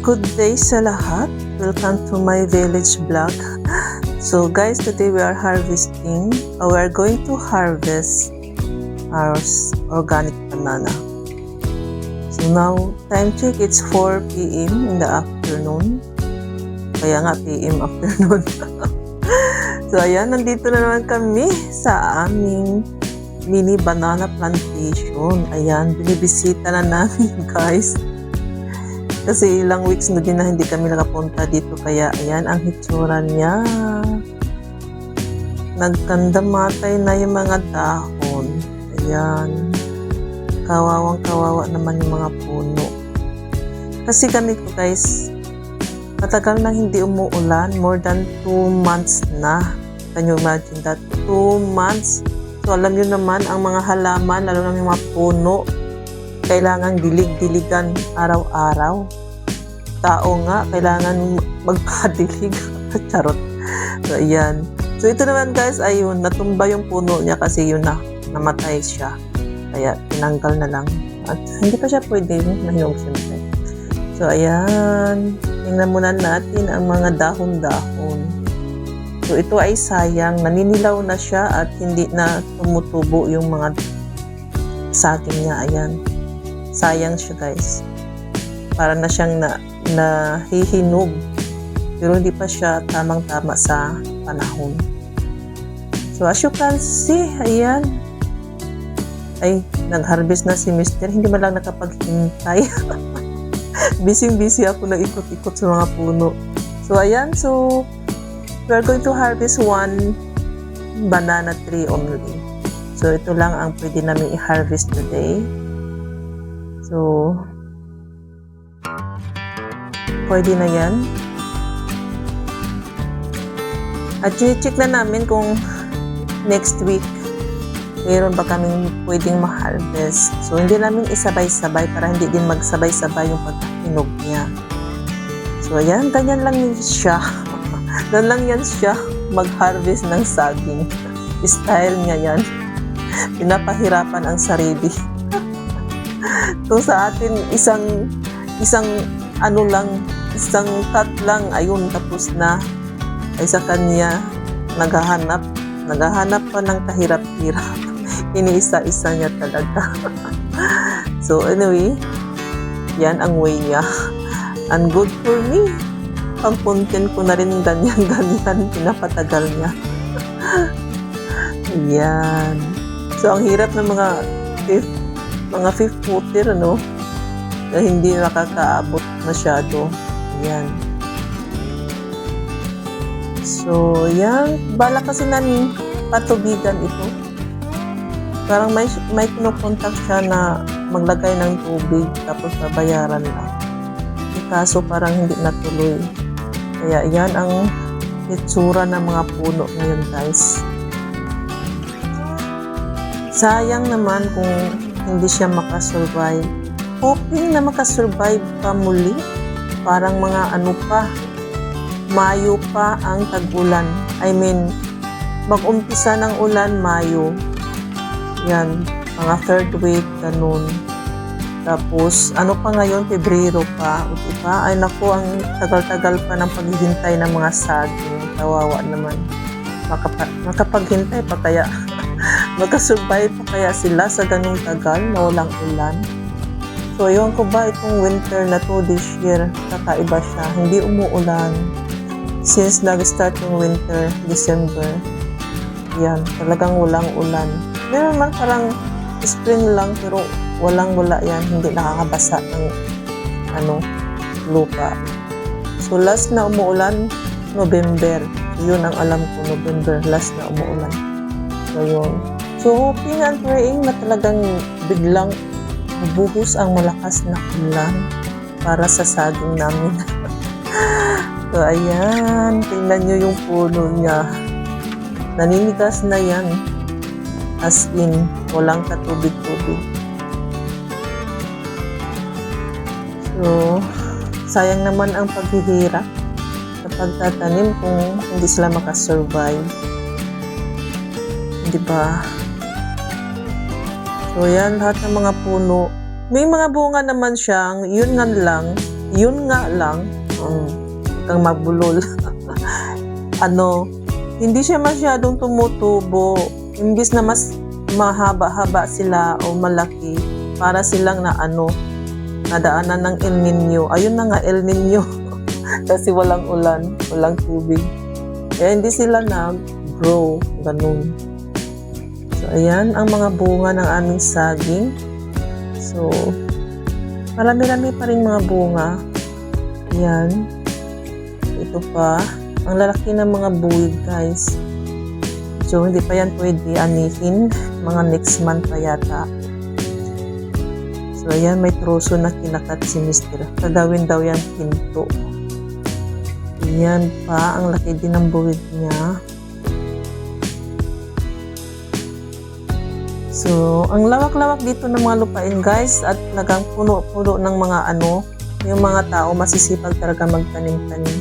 Good day sa lahat. Welcome to my village vlog. So guys, today we are harvesting. We are going to harvest our organic banana. So now, time check, it's 4 p.m. in the afternoon. Kaya nga p.m. afternoon. So ayan, nandito na naman kami sa aming mini banana plantation. Ayan, binibisita na namin guys. Kasi ilang weeks na din na hindi kami nakapunta dito. Kaya ayan ang hitsura niya. Nagkandamatay na yung mga dahon. Ayan. Kawawang kawawa naman yung mga puno. Kasi ganito guys, matagal nang hindi umuulan. More than 2 months na. Can you imagine that? 2 months. So alam nyo naman ang mga halaman, lalo na yung mga puno, kailangan dilig-diligan araw-araw. Tao nga, kailangan magpadilig. Charot. So, ayan. So, ito naman guys, ayun, natumba yung puno niya kasi yun na, namatay siya. Kaya, tinanggal na lang. At hindi pa siya pwede, nahinog siyempre. So, ayan. Tingnan muna natin ang mga dahon-dahon. So, ito ay sayang. Naninilaw na siya at hindi na tumutubo yung mga saging niya. Ayan. Sayang siya guys. Para na siyang nahihinog. Pero hindi pa siya tamang-tama sa panahon. So as you can see, ayan. Ay, nag-harvest na si Mr. Hindi man lang nakapaghintay. Busy-busy ako na ikot-ikot sa mga puno. So ayan, so we are going to harvest 1 banana tree only. So ito lang ang pwede namin i-harvest today. So, pwede na yan. At check na namin kung next week mayroon ba kaming pwedeng ma-harvest. So, hindi namin isabay-sabay para hindi din magsabay-sabay yung pagkahinog niya. So, ayan, ganyan lang siya. Ganyan lang yan siya mag-harvest ng saging. Style niya yan. Pinapahirapan ang sarili. So sa atin isang cut lang, ayun, tapos na. Ay sa kanya naghahanap pa ng kahirap-hirap. Iniisa-isa niya talaga. So anyway, yan ang way niya. And good for me. Pang content ko na rin ganyan, pinapatagal niya. Yan. So ang hirap ng mga fifth footer, no? Na hindi nakakaabot masyado. Ayan. So, yan. Bala kasi namin patubigan ito. Parang may kinukontak siya na maglagay ng tubig tapos babayaran lang. Kaso parang hindi natuloy. Kaya yan ang itsura ng mga puno ngayon, guys. Sayang naman kung hindi siya makasurvive. Hoping na makasurvive pa muli. Parang mga Mayo pa ang tag-ulan. I mean, mag-umpisa ng ulan, Mayo. Yan, mga 3rd week, ganun. Tapos, pa ngayon, Pebrero pa. Diba? Ay naku, ang tagal-tagal pa ng paghihintay ng mga saging. Kawawa naman. Makapaghintay pa kaya magkasurvive pa kaya sila sa ganung tagal na walang ulan. So, ewan ko ba itong winter na to this year, kakaiba siya. Hindi umuulan. Since nag-start yung winter, December, yan, talagang walang ulan. Meron man parang spring lang, pero walang-wala yan. Hindi nakakabasa ng lupa. So, last na umuulan, November. Yun ang alam ko, November, last na umuulan. So, yun. So, hoping and praying na talagang biglang bubuhos ang malakas na ulan para sa saging namin. So, ayan. Tingnan nyo yung puno niya. Naninigas na yan. As in, walang katubig-tubig. So, sayang naman ang paghihirap sa pagtatanim kung hindi sila makasurvive. Diba? So, yan, lahat ng mga puno. May mga bunga naman siyang, yun nga lang, Yun nga lang, kang magbulol. Hindi siya masyadong tumutubo. Imbis na mas mahaba-haba sila o malaki, para silang nadaanan ng El Nino. Ayun na nga, El Nino. Kasi walang ulan, walang tubig. Kaya hindi sila nag-grow. Ganun. So, ayan ang mga bunga ng aming saging. So, marami-rami pa rin mga bunga. Ayan. Ito pa. Ang lalaki ng mga buwig, guys. So, hindi pa yan pwede anihin. Mga next month pa yata. So, ayan, may troso na kinakat si Mr. Kagawin daw yan pinto. Ayan pa, ang laki din ng buwig niya. So, ang lawak-lawak dito ng mga lupain, guys. At nagang puno-puno ng mga yung mga tao masisipag talaga magtanim-tanim.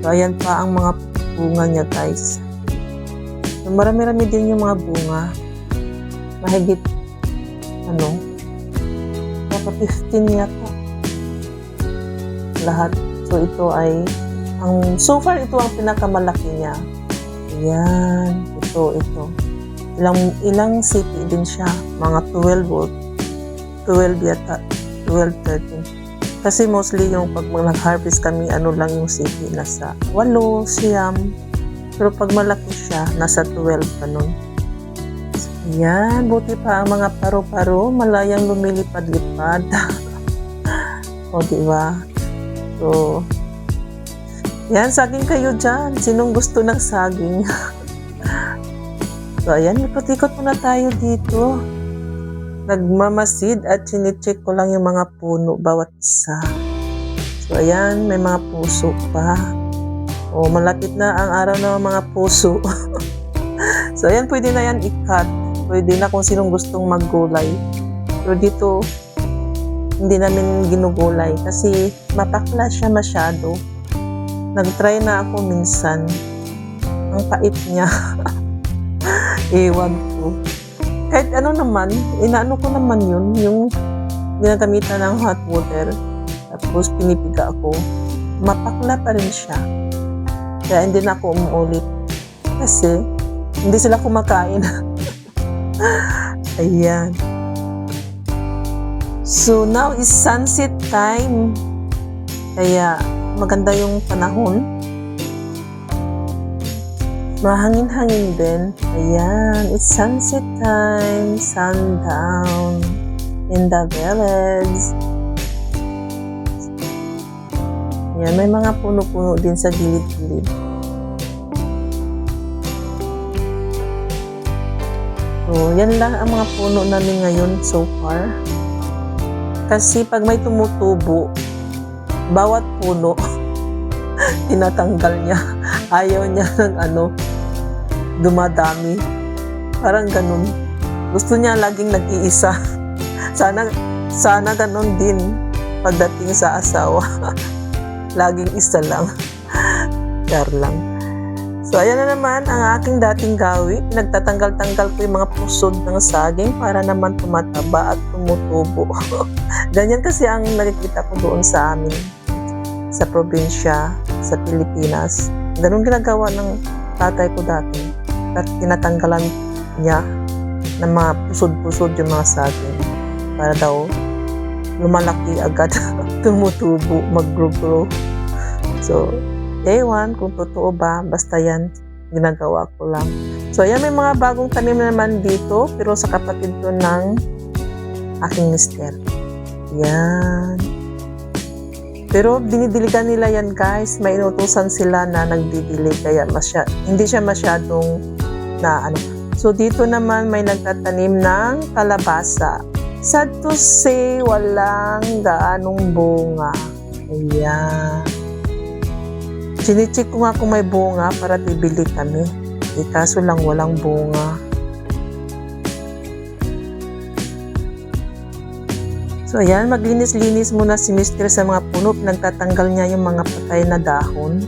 So, ayan pa ang mga bunga niya, guys. So, marami-rami din yung mga bunga. Mahigit, naka 15 yata. Lahat. So, ito ay, so far, ito ang pinakamalaki niya. Ayan. Ito. Ilang city din siya. Mga 12 volt. 12 yata. 12, 13. Kasi mostly yung pag nag-harvest kami, lang yung city. Nasa 8, siyam. Pero pag malaki siya, nasa 12 pa nun. So, yan, buti pa ang mga paro-paro, malayang lumilipad-lipad. O, diba? So, yan, saging kayo dyan. Sinong gusto ng saging? So, ayan, ikot-ikot muna tayo dito. Nagmamasid at sinicheck ko lang yung mga puno bawat isa. So, ayan, may mga puso pa. O, malapit na ang araw ng mga puso. So, ayan, pwede na yan i-cut. Pwede na kung sinong gustong maggulay. Pero dito, hindi namin ginugulay kasi mapakla siya masyado. Nag-try na ako minsan. Ang pait niya. Ewan ko. Kahit naman, inaano ko naman yun, yung ginagamitan ng hot water. Tapos pinipiga ako. Mapakla pa rin siya. Kaya hindi na ako umuulit. Kasi, hindi sila kumakain. Ayan. So, now is sunset time. Kaya, maganda yung panahon. Mahangin-hangin din. Ayan. It's sunset time. Sundown. In the village. Ayan. May mga puno-puno din sa gilid-gilid. So, yan lang ang mga puno namin ngayon so far. Kasi pag may tumutubo, bawat puno, tinatanggal niya. Ayaw niya ng dumadami. Parang ganun. Gusto niya laging nag-iisa. Sana ganun din pagdating sa asawa. Laging isa lang. Char lang. So, ayan na naman ang aking dating gawi. Nagtatanggal-tanggal ko yung mga pusod ng saging para naman tumataba at tumutubo. Ganyan kasi ang nakikita ko doon sa amin. Sa probinsya, sa Pilipinas. Ganun ginagawa ng tatay ko dati. At tinatanggalan niya ng mga pusod-pusod yung mga saging. Para daw lumalaki agad. Tumutubo, mag-grow. So, ewan kung totoo ba, basta yan, ginagawa ko lang. So, ayan, may mga bagong tanim naman dito, pero sa kapatid ko ng aking mister. Yan. Pero dinidiligan nila yan, guys. May inutusan sila na nagdidilig, kaya hindi siya masyadong So, dito naman may nagtatanim ng kalabasa. Sad to say, walang gaanong bunga. Ayan. Sinicheck ko nga kung may bunga para bibili kami. Kaso lang walang bunga. So ayan, maglinis-linis muna si Mr. sa mga puno. Nagtatanggal niya yung mga patay na dahon.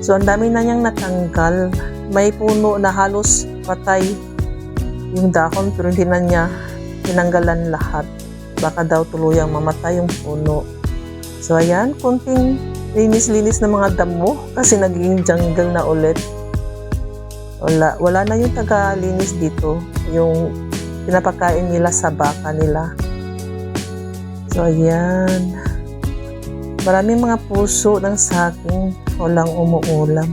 So ang dami na niyang natanggal. May puno na halos patay yung dahon pero hindi na niya tinanggalan lahat. Baka daw tuluyang mamatay yung puno. So ayan, kunting linis-linis ng mga damo kasi naging jungle na ulit. Wala na yung taga-linis dito, yung pinapakain nila sa baka nila. So ayan, maraming mga puso ng saging, walang umuulam.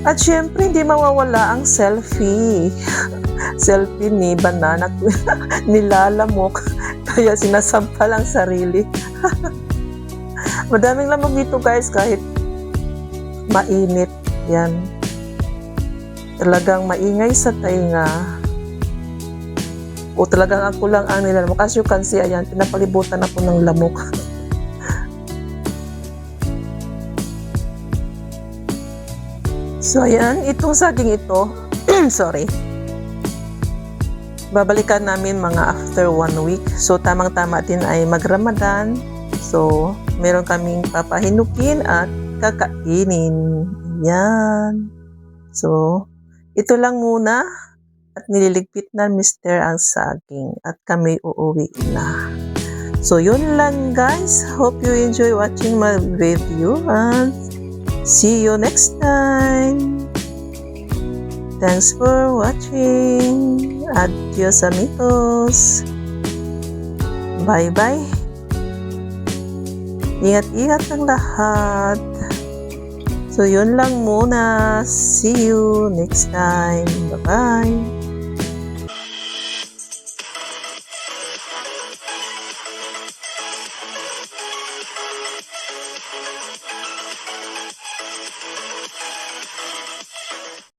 At syempre hindi mawawala ang selfie. Selfie ni banana nilalamok kaya sinasampal ang sarili. Madaming lamok dito guys kahit mainit. Yan. Talagang maingay sa tainga. O talagang ako lang ang nilalamok. As you can see, ayan, pinapalibutan ako ng lamok. So ayan, itong saging ito, sorry. Babalikan namin mga after 1 week. So tamang-tama din ay mag-Ramadan. So meron kaming papahinukin at kakainin. Yan. So ito lang muna at nililigpit na Mr. ang saging at kami uuwi na. So yun lang guys. Hope you enjoy watching my video and see you next time. Thanks for watching. Adios amigos. Bye-bye. Ingat-ingat ang lahat. So yun lang muna. See you next time. Bye-bye.